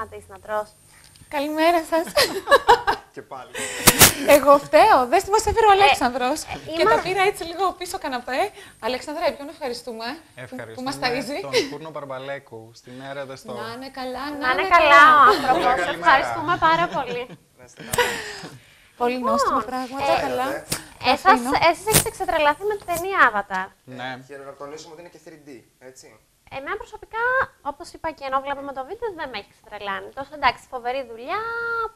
σταματήσει να τρως? Καλημέρα σας. Και πάλι. Εγώ φταίω. Δες τι μας έφερε ο Αλέξανδρος. Και είμαστε- τα πήρα έτσι λίγο πίσω καναπέ. Αλέξανδρα, ποιον ευχαριστούμε που μας ταΐζει. τον Φούρνο Μπαρμπαλέκου στην Έρεδε στο... Να είναι καλά, Να είναι καλά ο άνθρωπος. Καλημέρα. Ευχαριστούμε πάρα πολύ. Πολύ νόστιμα πράγματα, καλά. Εσείς έχετε εξετρελαθεί με την ταινία Avatar. Ναι. Και να τονίσουμε ότι είναι και 3D, έτσι. Εμένα προσωπικά, όπως είπα και ενώ βλέπαμε το βίντεο, δεν με έχει ξετρελάνει. Τόσο εντάξει, φοβερή δουλειά,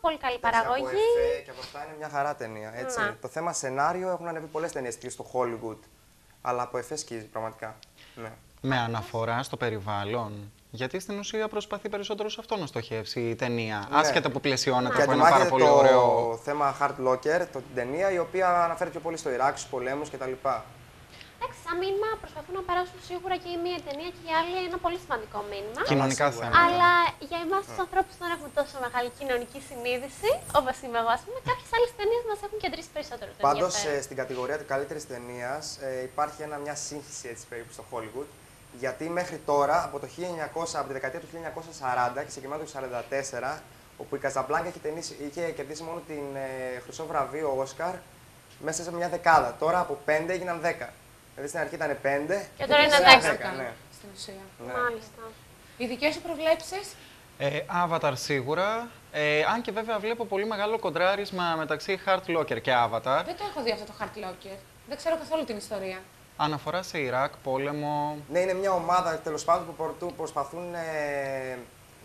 πολύ καλή παραγωγή. Από εφέ και από αυτά είναι μια χαρά ταινία, έτσι. Ναι. Το θέμα σενάριο έχουν ανέβει πολλές ταινίες και στο Hollywood. Αλλά από εφέ σκίζει, πραγματικά. Ναι. Με αναφορά στο περιβάλλον. Γιατί στην ουσία προσπαθεί περισσότερο σε αυτό να στοχεύσει η ταινία. Ναι. Άσχετα που πλαισιώνεται Και από ένα πάρα αντιμάχεται πολύ το ωραίο. θέμα Hard Locker, την ταινία, η οποία αναφέρει πιο πολύ στο Ιράκ, στους πολέμους κτλ. Εντάξει, σαν μήνυμα προσπαθούν να περάσουν σίγουρα και η μία ταινία και η άλλη ένα πολύ σημαντικό μήνυμα. Κοινωνικά σίγουρα. θέματα. Αλλά για εμάς τους ανθρώπους που δεν έχουμε τόσο μεγάλη κοινωνική συνείδηση, όπως είμαι εγώ, ας πούμε, κάποιες άλλες ταινίες μας έχουν κεντρήσει περισσότερο το Πάντως, ενδιαφέρον. στην κατηγορία του καλύτερης ταινίας υπάρχει μια σύγχυση έτσι περίπου στο Hollywood. Γιατί μέχρι τώρα, από τη δεκαετία του 1940 και συγκεκριμένα του 1944, όπου η Καζαμπλάνκα είχε κερδίσει μόνο την χρυσό βραβείο Όσκαρ μέσα σε μια δεκάδα. Τώρα από 5 έγιναν 10. Δηλαδή στην αρχή ήταν 5 Και τώρα είναι 10. ναι. Στην ουσία. Ναι. Μάλιστα. Οι δικές σου προβλέψεις? Avatar σίγουρα. Αν και βέβαια βλέπω πολύ μεγάλο κοντράρισμα μεταξύ Hard Locker και Avatar. Δεν το έχω δει αυτό το Hard Locker. Δεν ξέρω καθόλου την ιστορία. Αναφορά σε Ιράκ, πόλεμο. Ναι, είναι μια ομάδα τέλος πάντων που προσπαθούν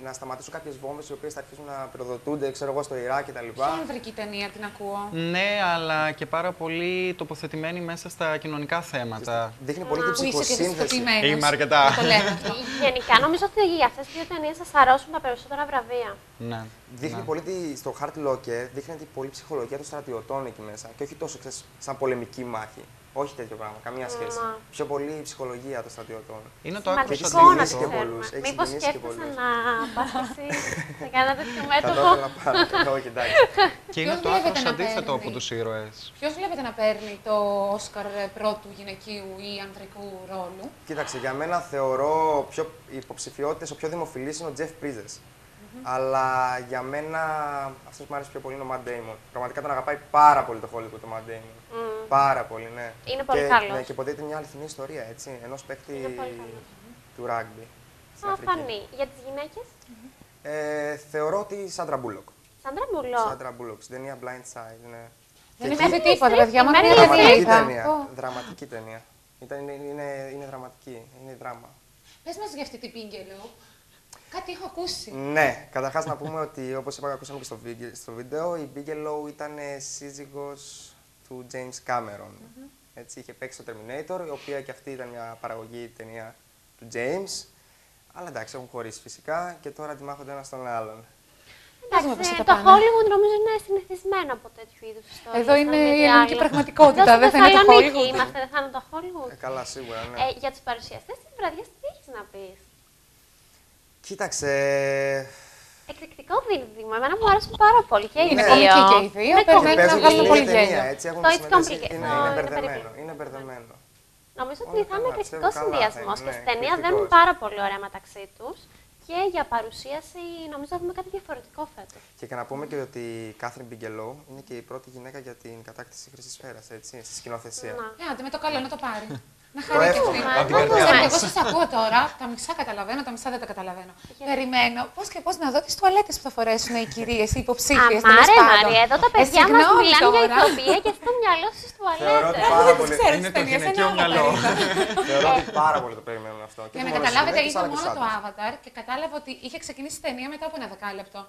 να σταματήσουν κάποιες βόμβες οι οποίες θα αρχίσουν να πυροδοτούνται, ξέρω εγώ, στο Ιράκ κτλ. Ποια ανδρική ταινία την ακούω? Ναι, αλλά και πάρα πολύ τοποθετημένη μέσα στα κοινωνικά θέματα. Δείχνει πολύ την Που είσαι και ψυχοσύνθεση. δυστυχημένος. Είμαι αρκετά. Το λέμε αυτό. Γενικά, νομίζω ότι για αυτές τις δύο ταινίες σας αρέσουν τα περισσότερα βραβεία. Ναι. Δείχνει ναι. πολύ στο Hard Locker, δείχνει πολύ ψυχολογία των στρατιωτών εκεί μέσα. Και όχι τόσο ξέρεις, σαν πολεμική μάχη. Όχι τέτοιο πράγμα, καμία σχέση. Μα. Πιο πολύ ψυχολογία των στρατιωτών. Είναι το άκρο Σημαντικό συγκινήσει να αντίθετο. το και πολλούς. ξέρουμε. Έχει Μήπως συγκινήσει και σκέφτεσαι πολλούς. να πας και εσύ σε κανένα τέτοιο Θα το μέτωπο. ήθελα πάρα πολύ, εντάξει. Και είναι Ποιος το βλέπετε άκρο να αντίθετο παίρνει? από τους ήρωες. Ποιος βλέπετε να παίρνει το Όσκαρ πρώτου γυναικείου ή ανδρικού ρόλου? Κοίταξε, για μένα θεωρώ πιο υποψηφιότητες, ο πιο δημοφιλής είναι ο Jeff Bridges. Αλλά για μένα αυτός που μου άρεσε πιο πολύ είναι ο Matt Damon. Πραγματικά τον αγαπάει πάρα πολύ το Hollywood το Matt Damon. Πάρα πολύ, ναι. Είναι πολύ και, καλός. Ναι, και υποτίθεται μια αληθινή ιστορία, έτσι, ενός παίκτη Είναι πολύ καλός. του rugby. στην Θα Αφρική. φανεί. Για τις γυναίκες, Θεωρώ ότι η Sandra Bullock. Σάντρα Μπουλό. Sandra Bullock, στην ταινία Blind Side, ναι. Δεν Και είμαι εκεί- δει τίποτα, παιδιά. Εμένα Μακριά είναι δεν Δραματική είδα. ταινία. Πω. Δραματική ταινία. Είναι δραματική, είναι δράμα. Πες μας για αυτή την Bigelow. Κάτι έχω ακούσει. Ναι, καταρχάς να πούμε ότι όπως είπα, ακούσαμε και στο βίντεο, η Bigelow ήταν σύζυγος του James Cameron. Έτσι, είχε παίξει στο Terminator, η οποία και αυτή ήταν μια παραγωγή ταινία του James. Αλλά εντάξει, έχουν χωρίσει φυσικά και τώρα αντιμάχονται ένα τον άλλον. Δούμε πώς θα Εντάξει, τα το πάνε. Hollywood νομίζω είναι συνηθισμένο από τέτοιου είδους ιστορίες. Εδώ είναι αν μη η τι ελληνική άλλο. πραγματικότητα, Εδώ δεν στη θα είναι το Θεσσαλονίκη Hollywood. είμαστε, δεν θα είναι το Hollywood. Καλά, σίγουρα, ναι. Για τους παρουσιαστές της βραδιάς τι έχεις να πεις? Κοίταξε. Εκρηκτικό δίδυμο. Εμένα μου άρεσαν πάρα πολύ και οι Είναι δύο. κομική και οι δύο, Είναι παίρνουν κομική. να παίζουν βγάλουν την πολύ ίδια ταινία, γέλιο. έτσι, έχουν Το It's συμμετέχει. Complicated. Είναι Είναι μπερδεμένο. περίπλοκο. Είναι μπερδεμένο. Νομίζω ότι Όλα θα είναι καλά, εκρηκτικό πιστεύω καλά συνδυασμό θα είναι, και ναι, στην ταινία εκρηκτικός. δένουν πάρα πολύ ωραία μεταξύ του. Και για παρουσίαση νομίζω θα δούμε κάτι διαφορετικό φέτος. Και να πούμε και ότι η Κάθριν Bigelow είναι και η πρώτη γυναίκα για την κατάκτηση χρυσής σφαίρας, έτσι, στη σκηνοθεσία. Να. Άντε με το καλό να το πάρει. Να Το χαρεί και εύχομαι. αυτή. Από την Να καρδιά δούμε. Ξέρετε, εγώ σας ακούω τώρα, τα μισά καταλαβαίνω, τα μισά δεν τα καταλαβαίνω. Περιμένω πώς και πώς να δω τις τουαλέτες που θα φορέσουν οι κυρίες, οι υποψήφιες. τέλος Αμάρε πάντων. Μαρία, εδώ τα παιδιά μας συγγνώμη μιλάνε για τώρα. ηθοποιία και στο μυαλό στους Θεωρώ ότι τουαλέτες. πάρα Δεν πολύ. ξέρω Είναι τις το ταινίες, γυναικείο ένα άλλο μυαλό. περίπου. Θεωρώ ότι πάρα πολύ το περιμένουν αυτό. Και Για να όχι μόνο καταλάβετε, στις γυναίκες, είδα αλλά και μόνο στους το άντρες. Avatar και κατάλαβα ότι είχε ξεκινήσει η ταινία μετά από ένα δεκάλεπτο.